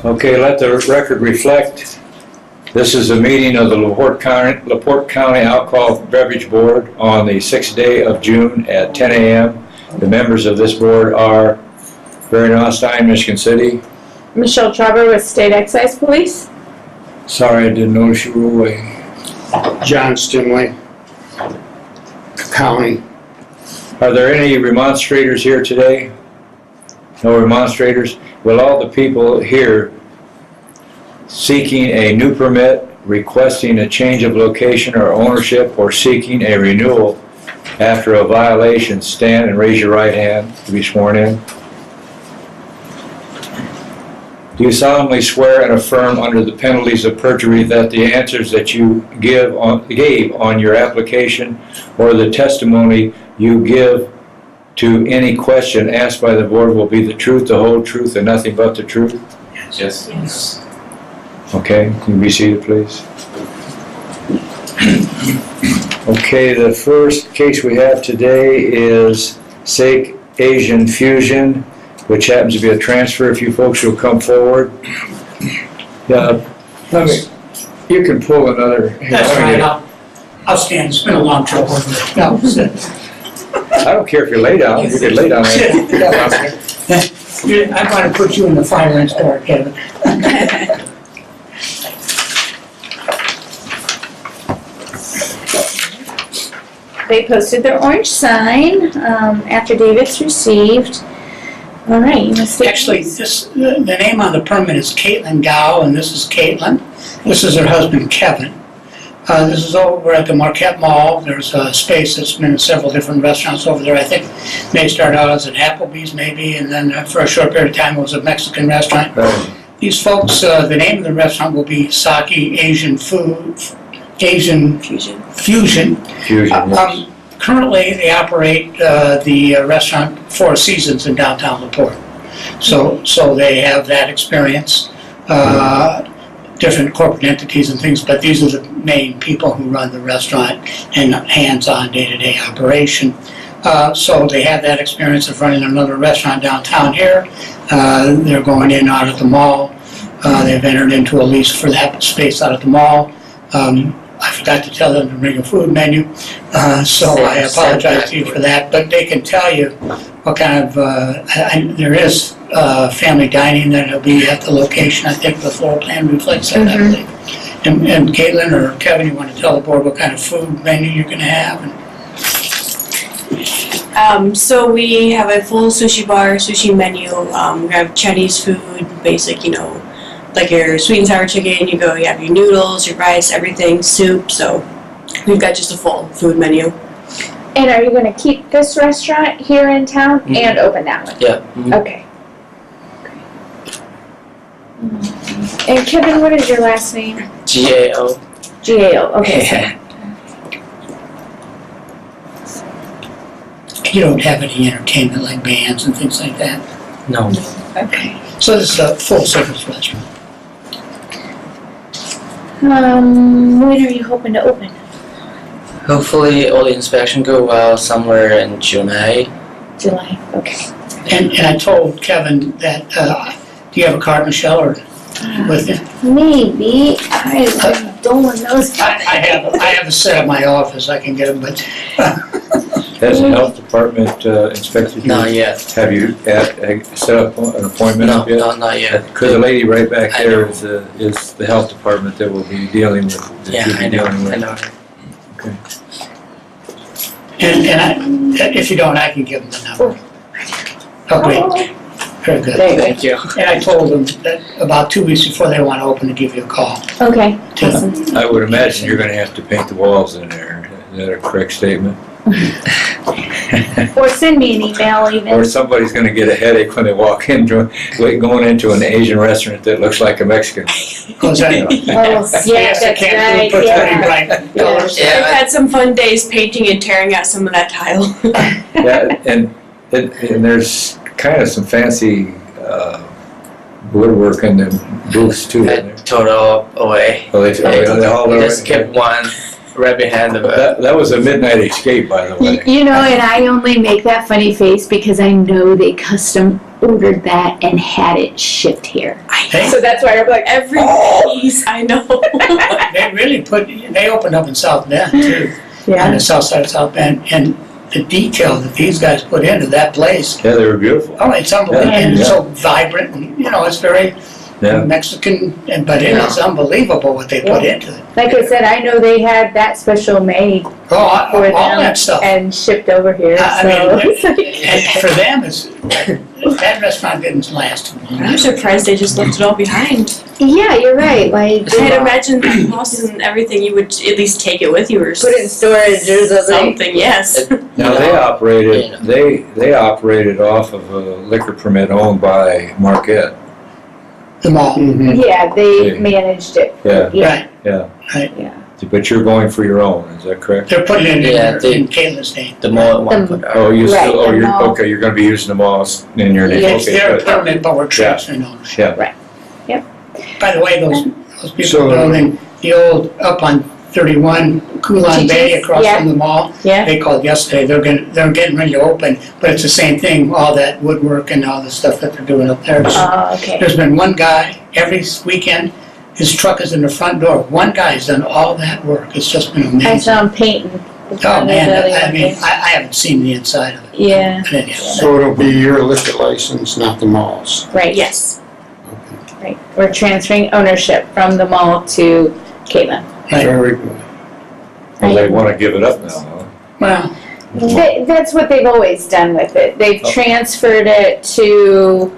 Okay, let the record reflect. This is a meeting of the LaPorte County Alcohol Beverage Board on the 6th day of June at 10 a.m. The members of this board are Barry Nonstein, Michigan City. Michelle Trevor with State Excise Police. Sorry, I didn't notice you were away. John Stimley, County. Are there any remonstrators here today? No remonstrators? Will all the people here seeking a new permit, requesting a change of location or ownership, or seeking a renewal after a violation stand and raise your right hand to be sworn in? Do you solemnly swear and affirm under the penalties of perjury that the answers that you gave on your application or the testimony you give to any question asked by the board will be the truth, the whole truth, and nothing but the truth? Yes. Yes. Okay, can you be seated, please? Okay, the first case we have today is Sake Asian Fusion, which happens to be a transfer. If you folks will come forward. Yeah, you can pull another. That's right, I'll stand, it's been a long trip over there. No, sit. I don't care if you're lay down, you can lay down. I'm going to put you in the fire and store, Kevin. They posted their orange sign, affidavits received. All right, you must take Actually, the name on the permit is Caitlin Gow, and this is Caitlin. This is her husband, Kevin. This is over at the Marquette Mall. There's a space that's been in several different restaurants over there. I think may start out as an Applebee's maybe, and then for a short period of time it was a Mexican restaurant. Right. These folks, the name of the restaurant will be Sake Asian Fusion. Fusion, yes. Currently, they operate the restaurant Four Seasons in downtown LaPorte. So they have that experience, different corporate entities and things, but these are the main people who run the restaurant and hands-on day-to-day operation. So they have that experience of running another restaurant downtown here. They're going in out at the mall. They've entered into a lease for that space out at the mall. I forgot to tell them to bring a food menu, so I apologize to you for that. But they can tell you what kind of, there is family dining that will be at the location. I think the floor plan reflects that, I believe. And Caitlin or Kevin, you want to tell the board what kind of food menu you're going to have? So we have a full sushi bar, sushi menu. We have Chinese food, basic, like your sweet and sour chicken, you have your noodles, your rice, everything, soup, so we've got just a full food menu. And are you going to keep this restaurant here in town and open that one? Yeah. Okay. And Kevin, what is your last name? G-A-O. G-A-O, okay. You don't have any entertainment like bands and things like that? No. Okay. So this is a full-service restaurant. When are you hoping to open? Hopefully all the inspection go well somewhere in July. July, okay. And I told Kevin that, do you have a card, Michelle, or with you? Maybe. I don't know. I have a set at my office, I can get them, but Has the health department inspected you? Not yet. Have you set up an appointment No, up yet? not yet. Because the lady right back I there know. is the health department that will be dealing with. that Yeah, you'll be I know. dealing with. I know. Okay. and if you don't, I can give them the number. Oh, great. Very good. Thank you. And I told them that about 2 weeks before they want to open to give you a call. Okay. To- Awesome. I would imagine you're going to have to paint the walls in there. Is that a correct statement? Or send me an email even. Or somebody's going to get a headache when they walk in going into an Asian restaurant that looks like a Mexican. Because I Oh, yeah, that's right, can't put yeah. any bright colors. Yeah. I've had some fun days painting and tearing out some of that tile. Yeah, and there's kind of some fancy woodwork in the booths too. I tore it all away. Oh, they all We over. just kept one right behind the That was a midnight escape, by the way. You know, and I only make that funny face because I know they custom ordered that and had it shipped here. They, So that's why I'm like, Every piece, I know. they really they opened up in South Bend too, on the south side of South Bend, and the detail that these guys put into that place, Yeah, they were beautiful. oh, it's unbelievable, Yeah. and it's so vibrant, and, it's very Yeah. Mexican, but it is unbelievable what they put into it. like I said, I know they had that special made Oh, for them all that stuff. and shipped over here. I So mean, it's like- And for them, that restaurant didn't last. I'm surprised they just left it all behind. yeah, you're right. Like I'd imagine the houses and everything, you would at least take it with you or put it in storage or something. something, yes. Now, they operated off of a liquor permit owned by Marquette. The mall. Yeah, they Yeah. managed it. Yeah, Right. Yeah. but you're going for your own, is that correct? They're putting it Yeah, in Caitlin's name. The mall at one The- point. Oh, you Right, still, oh, the you're, mall. okay, you're gonna be using them all in your name, Yeah, It's okay, their good. permit, but we're transferring ownership. Yeah. Right. Yep. By the way, those people So- building the old, up on 31, Coulon Bay Chichis, across yeah. from the mall, Yeah. they called yesterday, they're getting ready to open, but it's the same thing, all that woodwork and all the stuff that they're doing up there. Oh, okay. There's been one guy, every weekend, his truck is in the front door. One guy's done all that work. It's just been I amazing. saw them painting. the Oh, front of man, the I building. mean, I haven't seen the inside of it. Yeah, But anyhow, So it'll be your liquor license, not the mall's. right. Yes. Right. We're transferring ownership from the mall to Caitlin. Very good. Well, they wanna give it up now, huh? Well, That's what they've always done with it. They've transferred it to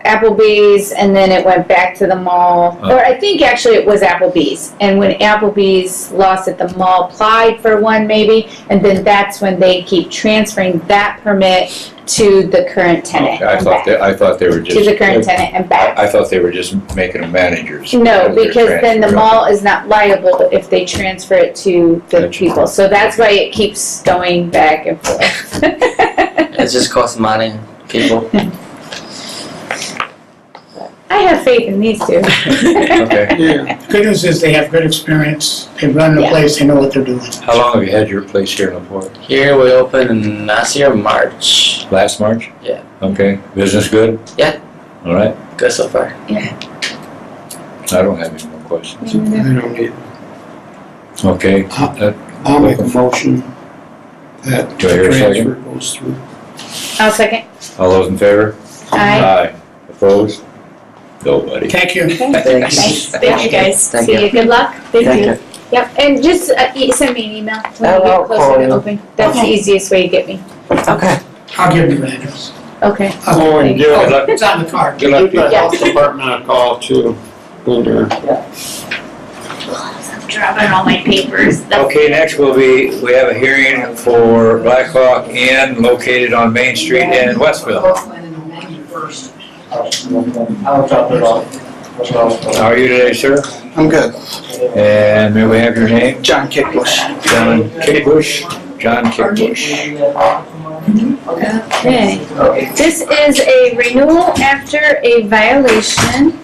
Applebee's and then it went back to the mall. Oh. Or I think actually it was Applebee's. And when Applebee's lost it, the mall applied for one maybe. And then that's when they keep transferring that permit to the current tenant. Okay, I thought they were just. To the current tenant and back. I thought they were just making them managers. No, They're because then the transferred. mall is not liable if they transfer it to the Gotcha. people. So that's why it keeps going back and forth. It just costs money, people. I have faith in these two. Okay, Yeah. good news is they have good experience. They run the Yeah. place, they know what they're doing. how long have you had your place here in LaPorte? Here we opened in last year, March. Last March? Yeah. Okay, business good? Yeah. All right, Good so far. I don't have any more questions. I don't need, Okay, I'll make a motion that Do I hear a second? transfer goes through. I'll second. all those in favor? Aye. Opposed? Nobody. Thank you. Thanks. Thank you, guys. Thank See you. you. Good luck. Thank you. Yep, and just send me an email when you I'll get closer call to you. open. That's the easiest way to get me. Okay. I'll give you your address. Okay. Oh, and give, Good luck. It's on the card. Good luck, give the people. health department a call too. When they're I'm dropping all my papers. Okay, next we have a hearing for Black Hawk Inn located on Main Street in Westville. I'll drop it off. How are you today, sir? I'm good. And may we have your name? John Kickbush. John Kickbush? John Kickbush. Okay. This is a renewal after a violation.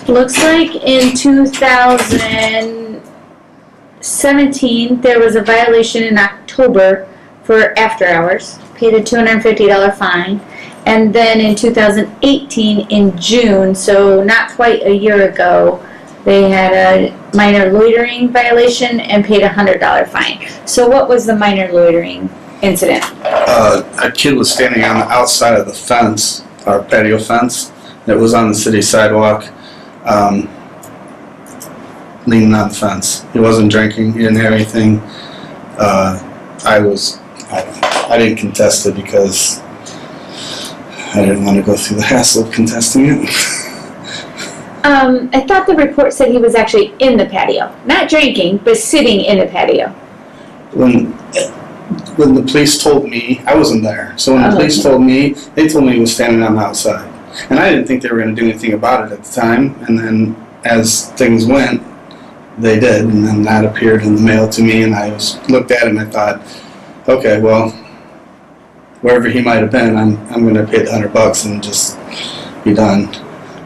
Looks like in 2017, there was a violation in October for after hours, paid a $250 fine. And then in 2018, in June, so not quite a year ago, they had a minor loitering violation and paid a $100 fine. So what was the minor loitering incident? A kid was standing on the outside of the fence, our patio fence, that was on the city sidewalk, leaning on the fence. He wasn't drinking, he didn't have anything. I didn't contest it because I didn't want to go through the hassle of contesting it. I thought the report said he was actually in the patio, not drinking, but sitting in the patio. When the police told me, I wasn't there, so when the police told me, they told me he was standing on the outside. And I didn't think they were going to do anything about it at the time, and then as things went, they did, and then that appeared in the mail to me, and I looked at it and I thought, okay, well, wherever he might have been, I'm going to pay the $100 and just be done.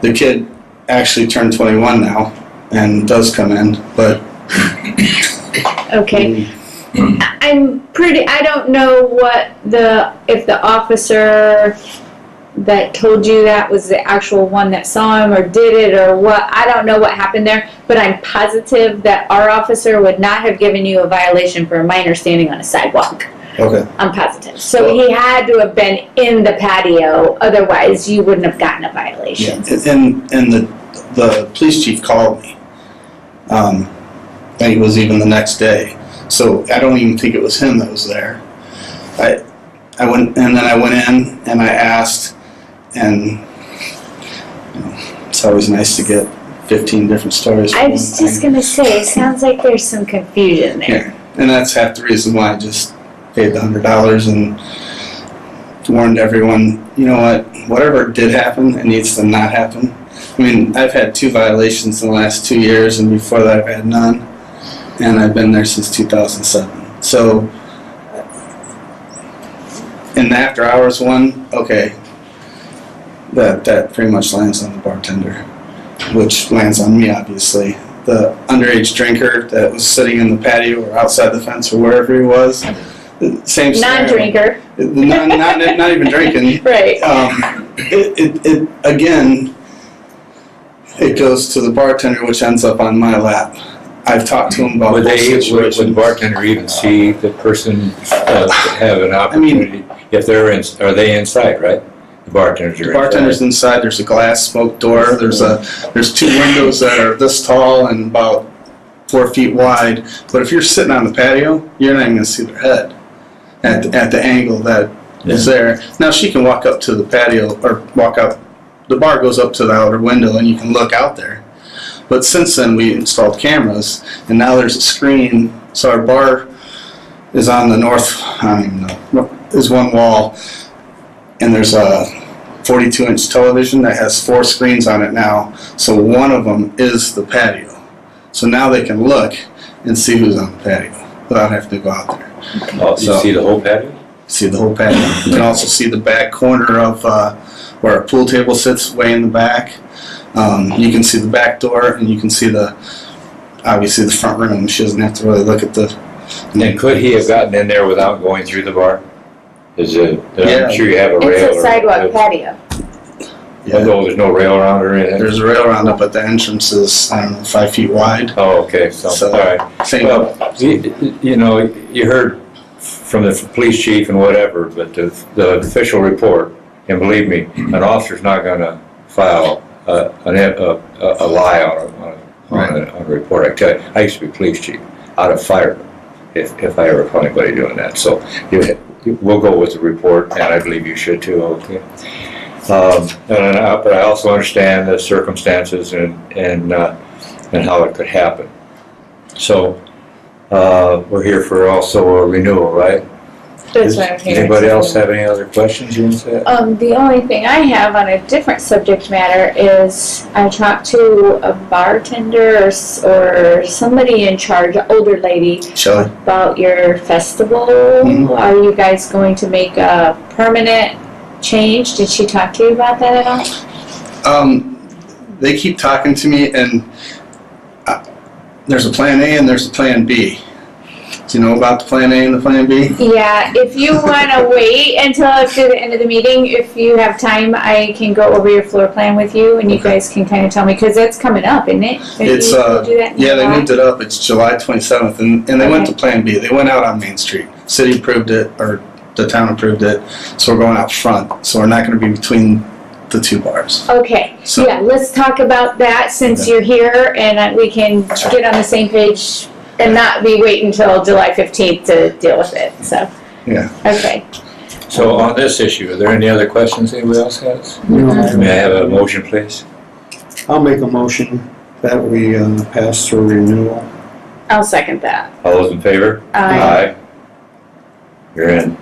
The kid actually turned 21 now and does come in, but Okay. I don't know if the officer that told you that was the actual one that saw him or did it or what. I don't know what happened there, but I'm positive that our officer would not have given you a violation for a minor standing on a sidewalk. Okay. I'm positive. So he had to have been in the patio, otherwise you wouldn't have gotten a violation. Yeah, and the police chief called me. And it was even the next day. So I don't even think it was him that was there. I went in and I asked, and you know, it's always nice to get 15 different stories. I was just gonna say, it sounds like there's some confusion there. Yeah, and that's half the reason why I just paid the $100 and warned everyone, you know what, whatever did happen, it needs to not happen. I mean, I've had 2 violations in the last 2 years, and before that I've had none, and I've been there since 2007. So, in the after hours one, okay, that pretty much lands on the bartender, which lands on me, obviously. The underage drinker that was sitting in the patio or outside the fence or wherever he was, same scenario. Non-drinker. Not even drinking. Right. It again, it goes to the bartender, which ends up on my lap. I've talked to him about Would both situations. the bartender even see the person have an opportunity? If they're in, are they inside, right? The bartenders are The bartender's inside. There's a glass smoke door. There's 2 windows that are this tall and about 4 feet wide. But if you're sitting on the patio, you're not even going to see their head at the angle that is there. Now she can walk up to the patio or walk up. The bar goes up to the outer window and you can look out there. But since then we installed cameras and now there's a screen. So our bar is on the north. I don't even know. There's one wall. And there's a 42-inch television that has 4 screens on it now. So one of them is the patio. So now they can look and see who's on the patio without having to go out there. Oh, you see the whole patio? See the whole patio. You can also see the back corner of where our pool table sits way in the back. You can see the back door and you can see obviously the front room. She doesn't have to really look at the... And could he have gotten in there without going through the bar? Yeah. I'm sure you have a rail. It's a sidewalk patio. Although there's no rail around or anything? There's a rail around it, but the entrance is, I don't know, 5 feet wide. Oh, okay, so all right. Same. Well, you heard from the police chief and whatever, but the official report, and believe me, an officer's not going to file a lie on a report. I tell you, I used to be police chief. I'd have fired him if I ever found anybody doing that. So we'll go with the report, and I believe you should too. Okay. But I also understand the circumstances and how it could happen. So we're here for also a renewal, right? That's what I'm hearing. Anybody else have any other questions you want to say? The only thing I have on a different subject matter is I talked to a bartender or somebody in charge, an older lady, Shelley? about your festival. Mhm. Are you guys going to make a permanent change? Did she talk to you about that at all? They keep talking to me, and there's a plan A and there's a plan B. Do you know about the plan A and the plan B? Yeah, if you want to wait until after the end of the meeting, if you have time, I can go over your floor plan with you, and you guys can kind of tell me, because it's coming up, isn't it? It's You do that in yeah, they July? moved it up. It's July 27th, and they went to plan B. They went out on Main Street. City approved it, or the town approved it, so we're going out front. So we're not going to be between the 2 bars. Okay, So- yeah, let's talk about that since you're here, and we can get on the same page and not be waiting until July 15th to deal with it, so. Yeah. Okay. So on this issue, are there any other questions anybody else has? No, May I have a motion, please? I'll make a motion that we pass through renewal. I'll second that. All those in favor? Aye. You're in.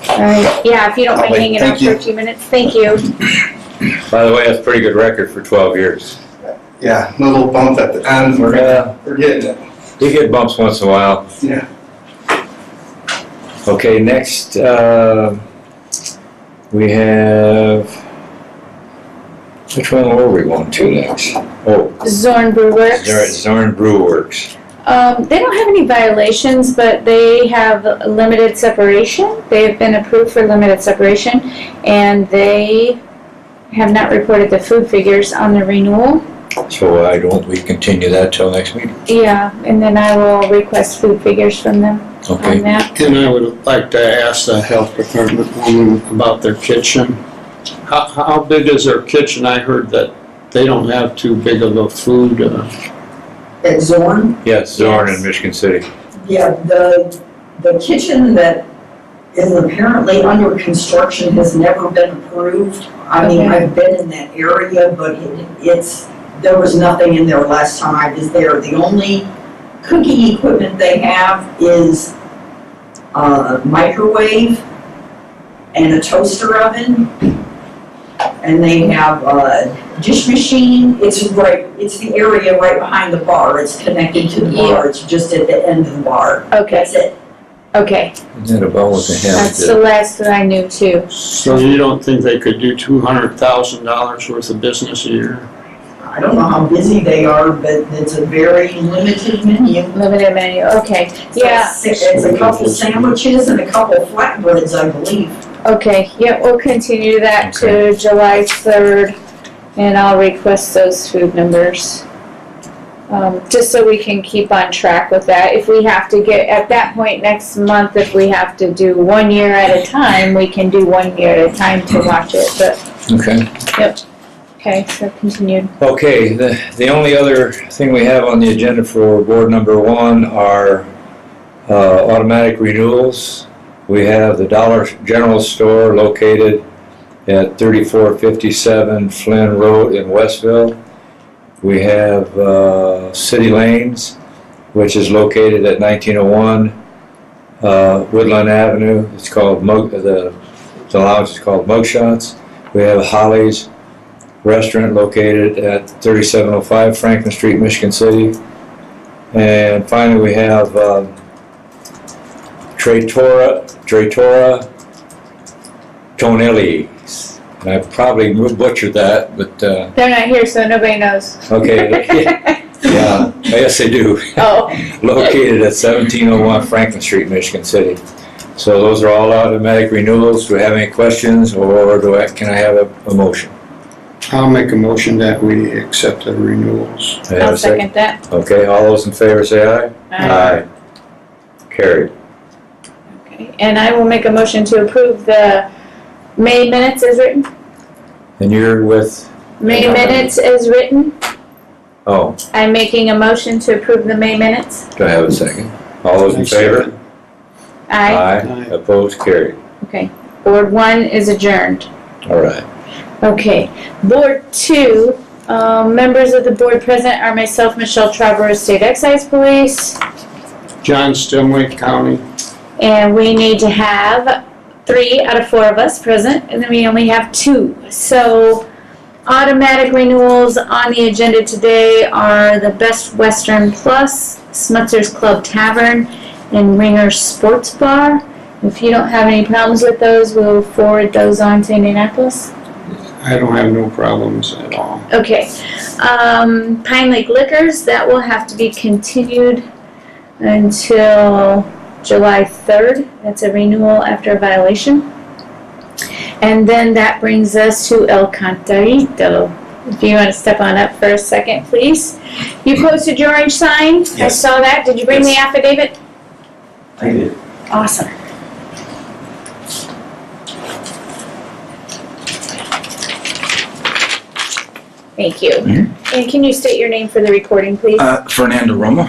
All right, yeah, if you don't mind Wait, hanging out thank for you. a few minutes, thank you. By the way, that's a pretty good record for 12 years. Yeah, a little bump at the end. We're getting it. You get bumps once in a while. Yeah. Okay, next, we have, which one were we going to next? Oh, Zorn Brew Works. Zorn Brew Works. They don't have any violations, but they have limited separation. They've been approved for limited separation, and they have not reported the food figures on the renewal. So why don't we continue that till next meeting? Yeah, and then I will request food figures from them on Okay. that. And I would like to ask the health department woman about their kitchen. How big is their kitchen? I heard that they don't have too big of a food. At Zorn, Yes, Zorn Yes. in Michigan City. yeah, the kitchen that is apparently under construction has never been approved. I mean, Okay. I've been in that area, but there was nothing in there last time I was there. The only cooking equipment they have is a microwave and a toaster oven. And they have a dish machine. It's the area right behind the bar. It's connected to the bar. It's just at the end of the bar. Okay, That's it. okay. Isn't that about what they have? That's the last that I knew too. So you don't think they could do $200,000 worth of business a year? I don't know how busy they are, but it's a very limited menu. Limited menu, okay. Yeah, It's a couple sandwiches and a couple flatbreads, I believe. okay. Yeah, we'll continue that to July 3rd, and I'll request those food numbers. Just so we can keep on track with that. If we have to get, at that point next month, if we have to do 1 year at a time, we can do 1 year at a time to watch it, but, Okay. okay, so continued. Okay, the only other thing we have on the agenda for board number 1 are automatic renewals. We have the Dollar General Store located at 3457 Flynn Road in Westville. We have City Lanes, which is located at 1901 Woodland Avenue. It's called the lounge is called Mugshots. We have Holly's Restaurant located at 3705 Franklin Street, Michigan City. And finally, we have Trattora Tonelli's. And I probably butchered that, but They're not here, so nobody knows. okay. Yeah, yes they do. Oh, Located at 1701 Franklin Street, Michigan City. So those are all automatic renewals. Do we have any questions, or can I have a motion? I'll make a motion that we accept the renewals. Do I have I'll a second? second that. Okay, all those in favor say aye. Aye. Carried. Okay. And I will make a motion to approve the May minutes as written. And you're with, May minutes as written. oh, I'm making a motion to approve the May minutes. do I have a second? All those in favor? Aye. Aye. Opposed, carried. Okay. Board 1 is adjourned. All right. Okay. Board 2, members of the board present are myself, Michelle Trevor, State Excise Police. John Stimwick, County. And we need to have 3 out of 4 of us present, and then we only have 2. So automatic renewals on the agenda today are the Best Western Plus, Smutzer's Club Tavern, and Ringer's Sports Bar. If you don't have any problems with those, we'll forward those on to Indianapolis. I don't have no problems at all. Okay. Pine Lake Liquors, that will have to be continued until July 3rd. That's a renewal after a violation. And then that brings us to El Cantarito. If you want to step on up for a second, please. You posted your orange sign? I Yes. saw that. Did you bring the Yes. affidavit? I did. Awesome. Thank you. And can you state your name for the recording, please? Fernando Romo.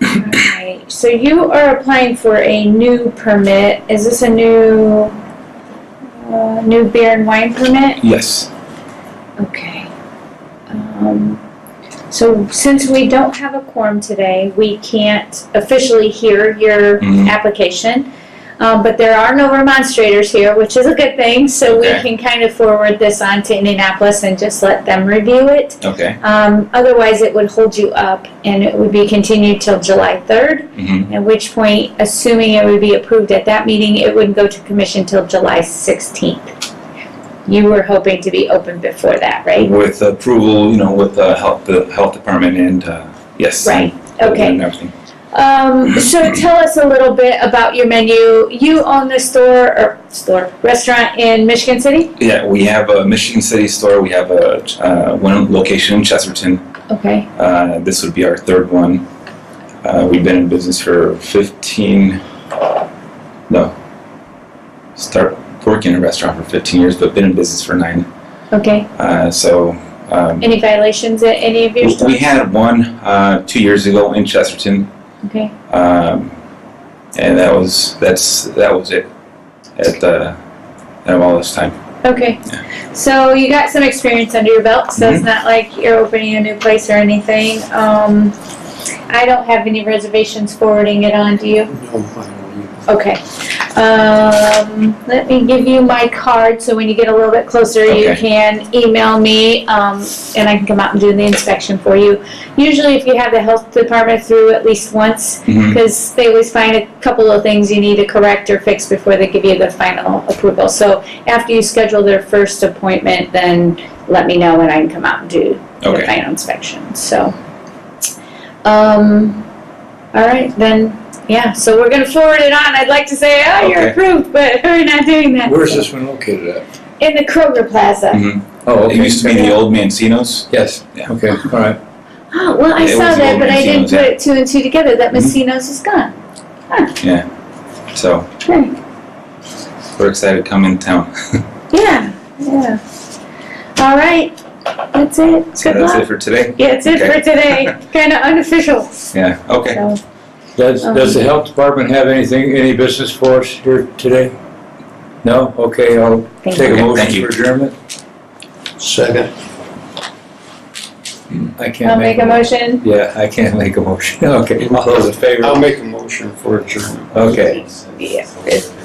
Alright, so you are applying for a new permit. Is this a new beer and wine permit? Yes. Okay. So since we don't have a quorum today, we can't officially hear your application. But there are no remonstrators here, which is a good thing, so we Okay. can kind of forward this on to Indianapolis and just let them review it. Okay. Otherwise, it would hold you up, and it would be continued till July 3rd, at which point, assuming it would be approved at that meeting, it wouldn't go to commission till July 16th. You were hoping to be open before that, right? With approval, with the health department and Yes. Right, And okay. everything. So tell us a little bit about your menu. You own the restaurant in Michigan City? Yeah, we have a Michigan City store. We have a one location in Chesterton. Okay, This would be our third one. We've been in business for start working in a restaurant for 15 years, but been in business for 9. okay. Any violations at any of your stores? We had one 2 years ago in Chesterton, Okay, and that was it at all this time. okay. So you got some experience under your belt, so it's not like you're opening a new place or anything. I don't have any reservations forwarding it on, do you? No, I don't either. Okay. Let me give you my card, so when you get a little bit closer, you Okay. can email me, and I can come out and do the inspection for you. Usually if you have the health department through at least once, Mhm. because they always find a couple of things you need to correct or fix before they give you the final approval. So after you schedule their first appointment, then let me know and I can come out and do the Okay. final inspection. So, all right, then, yeah, so we're gonna forward it on. I'd like to say, oh, you're Okay. approved, but we're not doing that. Where's this one located at? In the Kroger Plaza. Mhm. Oh, It okay. used to be the old Mancino's. Yes, Yeah. okay, all right. Oh, well, I It saw was the that, old but I didn't Mancino's, put yeah. it 2 and 2 together, that Mancino's is gone. So Okay. we're excited to come in town. Yeah, yeah. All right, that's it. So Good that's luck. it for today. Yeah, that's it Okay. for today. Kinda unofficial, Yeah. Okay. so. Does the health department have any business for us here today? No? Okay, I'll Thank take a you. motion Thank you. for adjournment. Second. I can't I'll make a motion. Yeah, I can't make a motion. Okay, all those in favor? I'll make a motion for adjournment. Okay. Yeah,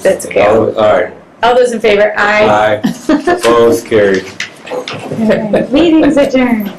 that's okay. All right. All those in favor, aye. Aye. Opposed, carried. All right, meeting's adjourned.